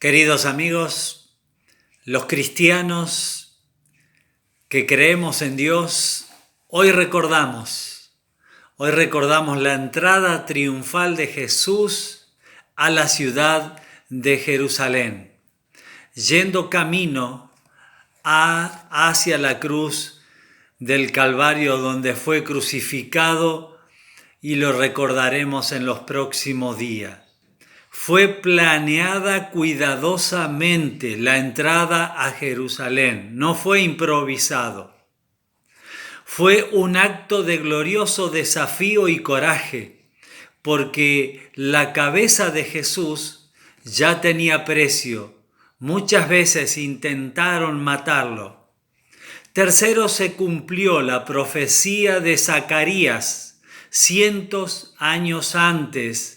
Queridos amigos, los cristianos que creemos en Dios, hoy recordamos la entrada triunfal de Jesús a la ciudad de Jerusalén, yendo camino hacia la cruz del Calvario donde fue crucificado, y lo recordaremos en los próximos días. Fue planeada cuidadosamente la entrada a Jerusalén, no fue improvisado. Fue un acto de glorioso desafío y coraje, porque la cabeza de Jesús ya tenía precio. Muchas veces intentaron matarlo. Tercero, se cumplió la profecía de Zacarías cientos años antes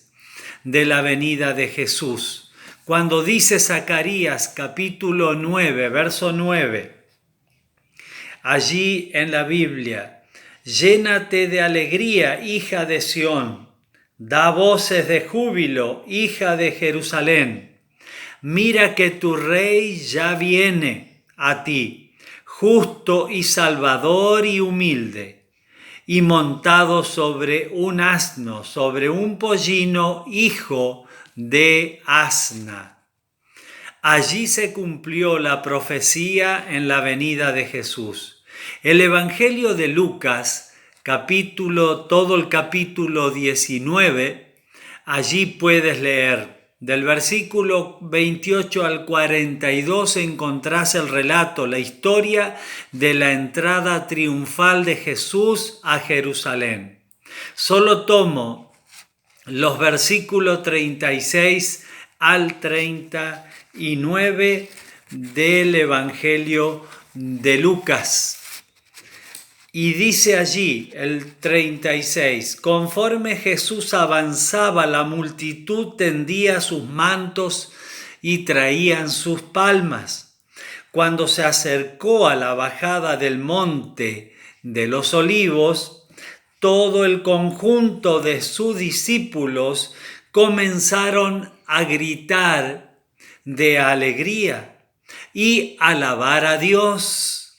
de la venida de Jesús, cuando dice Zacarías capítulo 9, verso 9, allí en la Biblia: llénate de alegría, hija de Sión, da voces de júbilo, hija de Jerusalén. Mira que tu rey ya viene a ti, justo y salvador y humilde, y montado sobre un asno, sobre un pollino, hijo de asna. Allí se cumplió la profecía en la venida de Jesús. El Evangelio de Lucas, todo el capítulo 19, allí puedes leer. Del versículo 28 al 42 encontrás el relato, la historia de la entrada triunfal de Jesús a Jerusalén. Solo tomo los versículos 36 al 39 del Evangelio de Lucas. Y dice allí el 36, conforme Jesús avanzaba, la multitud tendía sus mantos y traían sus palmas. Cuando se acercó a la bajada del monte de los Olivos, todo el conjunto de sus discípulos comenzaron a gritar de alegría y alabar a Dios.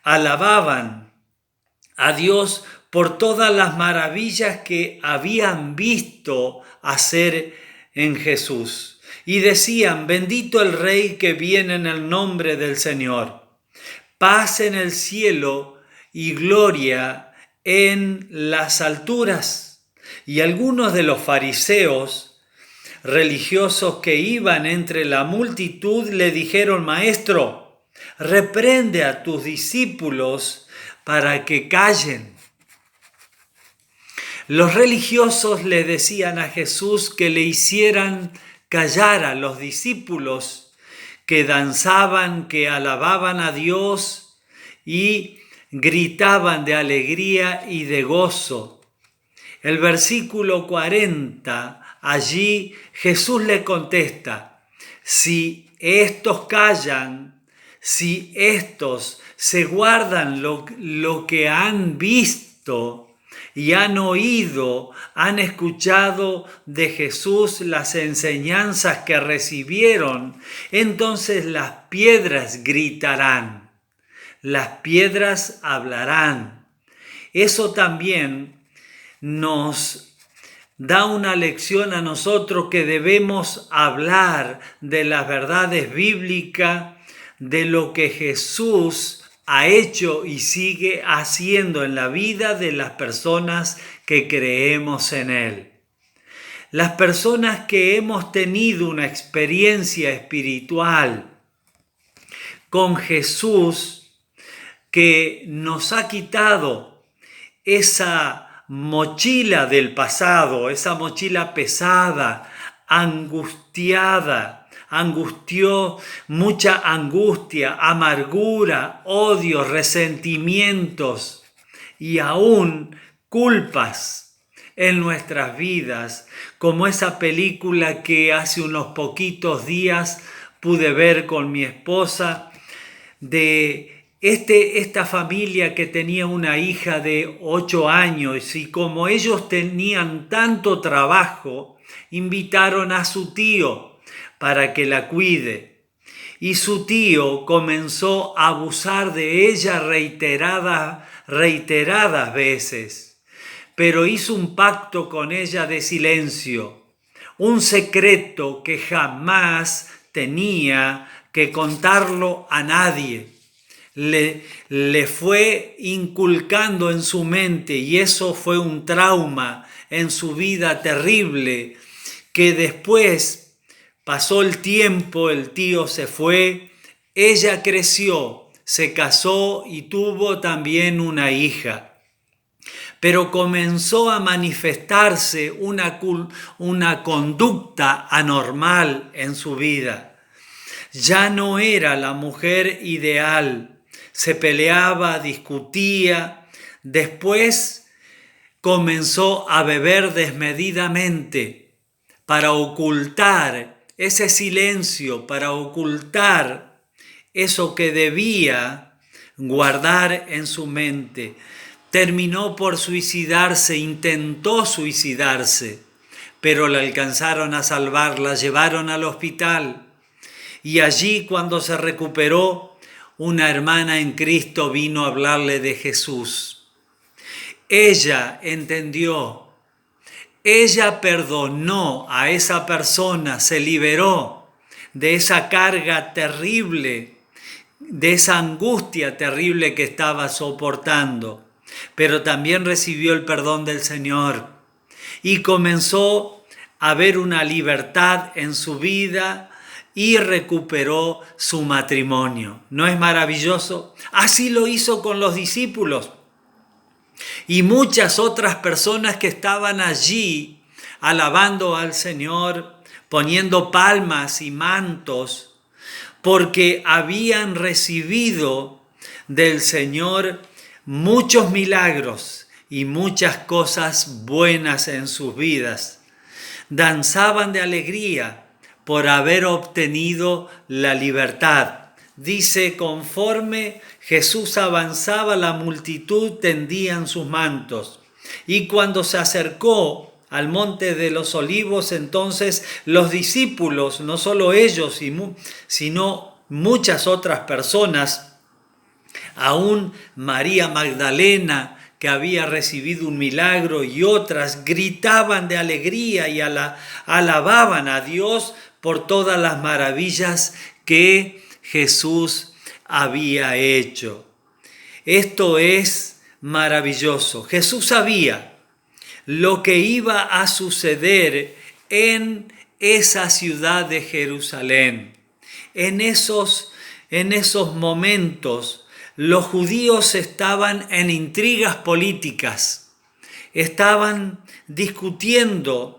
Alababan a Dios por todas las maravillas que habían visto hacer en Jesús. Y decían: bendito el Rey que viene en el nombre del Señor. Paz en el cielo y gloria en las alturas. Y algunos de los fariseos religiosos que iban entre la multitud le dijeron: Maestro, reprende a tus discípulos para que callen. Los religiosos le decían a Jesús que le hicieran callar a los discípulos que danzaban, que alababan a Dios y gritaban de alegría y de gozo. El versículo 40, allí Jesús le contesta: si estos callan, si estos se guardan lo que han visto y han oído, han escuchado de Jesús las enseñanzas que recibieron, entonces las piedras gritarán, las piedras hablarán. Eso también nos da una lección a nosotros, que debemos hablar de las verdades bíblicas, de lo que Jesús ha hecho y sigue haciendo en la vida de las personas que creemos en Él. Las personas que hemos tenido una experiencia espiritual con Jesús, que nos ha quitado esa mochila del pasado, esa mochila pesada, angustió, mucha angustia, amargura, odio, resentimientos y aún culpas en nuestras vidas, como esa película que hace unos poquitos días pude ver con mi esposa, de esta familia que tenía una hija de 8 años, y como ellos tenían tanto trabajo, invitaron a su tío para que la cuide. Y su tío comenzó a abusar de ella reiteradas veces, pero hizo un pacto con ella de silencio, un secreto que jamás tenía que contarlo a nadie. Le fue inculcando en su mente, y eso fue un trauma en su vida terrible, que después pasó el tiempo, el tío se fue, ella creció, se casó y tuvo también una hija. Pero comenzó a manifestarse una conducta anormal en su vida. Ya no era la mujer ideal, se peleaba, discutía, después comenzó a beber desmedidamente para ocultar ese silencio, para ocultar eso que debía guardar en su mente. Terminó por suicidarse, intentó suicidarse, pero la alcanzaron a salvar, la llevaron al hospital. Y allí, cuando se recuperó, una hermana en Cristo vino a hablarle de Jesús. Ella entendió, ella perdonó a esa persona, se liberó de esa carga terrible, de esa angustia terrible que estaba soportando, pero también recibió el perdón del Señor y comenzó a ver una libertad en su vida y recuperó su matrimonio. ¿No es maravilloso? Así lo hizo con los discípulos y muchas otras personas que estaban allí alabando al Señor, poniendo palmas y mantos, porque habían recibido del Señor muchos milagros y muchas cosas buenas en sus vidas. Danzaban de alegría por haber obtenido la libertad. Dice, conforme Jesús avanzaba, la multitud tendían sus mantos. Y cuando se acercó al monte de los olivos, entonces los discípulos, no solo ellos, sino muchas otras personas, aún María Magdalena, que había recibido un milagro, y otras gritaban de alegría y alababan a Dios por todas las maravillas que Jesús había hecho. Esto es maravilloso. Jesús sabía lo que iba a suceder en esa ciudad de Jerusalén. En esos momentos, los judíos estaban en intrigas políticas, estaban discutiendo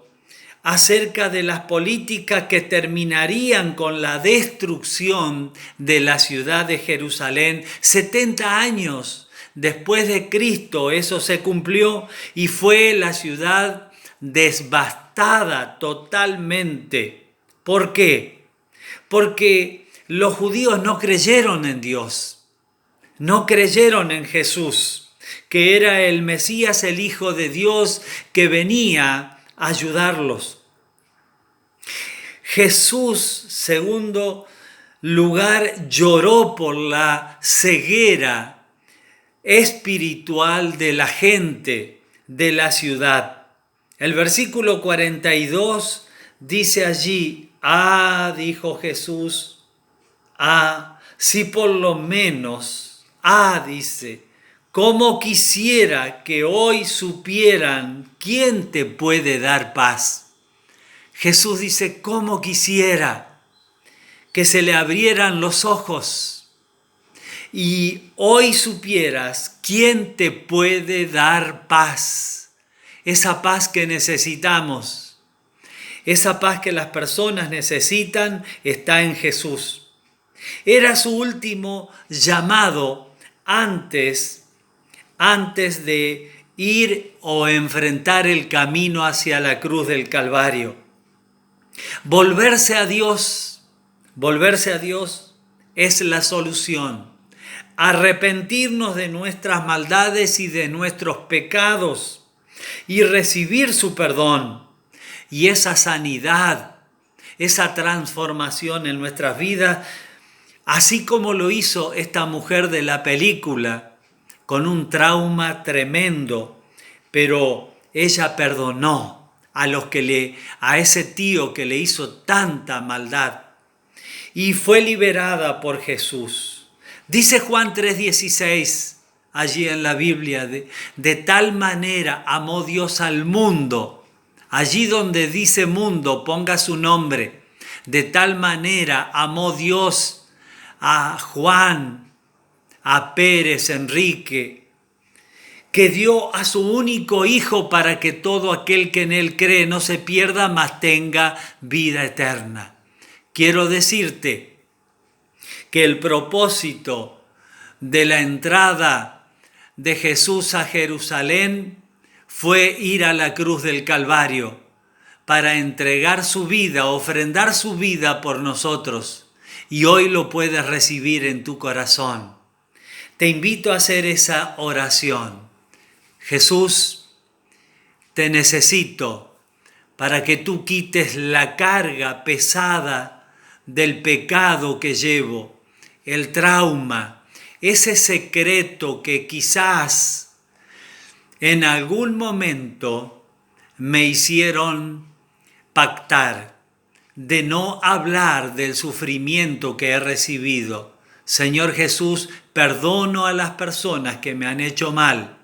acerca de las políticas que terminarían con la destrucción de la ciudad de Jerusalén. 70 años después de Cristo eso se cumplió y fue la ciudad devastada totalmente. ¿Por qué? Porque los judíos no creyeron en Dios, no creyeron en Jesús, que era el Mesías, el Hijo de Dios, que venía a ayudarlos. Jesús, segundo lugar, lloró por la ceguera espiritual de la gente de la ciudad. El versículo 42 dice allí, dijo Jesús, si por lo menos, dice, cómo quisiera que hoy supieran quién te puede dar paz. Jesús dice, cómo quisiera que se le abrieran los ojos y hoy supieras quién te puede dar paz. Esa paz que necesitamos, esa paz que las personas necesitan, está en Jesús. Era su último llamado antes de ir o enfrentar el camino hacia la cruz del Calvario. Volverse a Dios es la solución. Arrepentirnos de nuestras maldades y de nuestros pecados y recibir su perdón y esa sanidad, esa transformación en nuestras vidas, así como lo hizo esta mujer de la película, con un trauma tremendo, pero ella perdonó a ese tío que le hizo tanta maldad y fue liberada por Jesús. Dice Juan 3:16 allí en la Biblia, de tal manera amó Dios al mundo. Allí donde dice mundo, ponga su nombre. De tal manera amó Dios a Juan, a Pérez, Enrique, que dio a su único Hijo para que todo aquel que en Él cree no se pierda, mas tenga vida eterna. Quiero decirte que el propósito de la entrada de Jesús a Jerusalén fue ir a la cruz del Calvario para entregar su vida, ofrendar su vida por nosotros. Y hoy lo puedes recibir en tu corazón. Te invito a hacer esa oración. Jesús, te necesito para que tú quites la carga pesada del pecado que llevo, el trauma, ese secreto que quizás en algún momento me hicieron pactar de no hablar del sufrimiento que he recibido. Señor Jesús, perdono a las personas que me han hecho mal,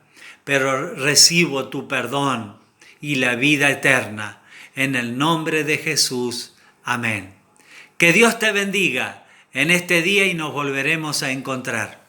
pero recibo tu perdón y la vida eterna. En el nombre de Jesús. Amén. Que Dios te bendiga en este día y nos volveremos a encontrar.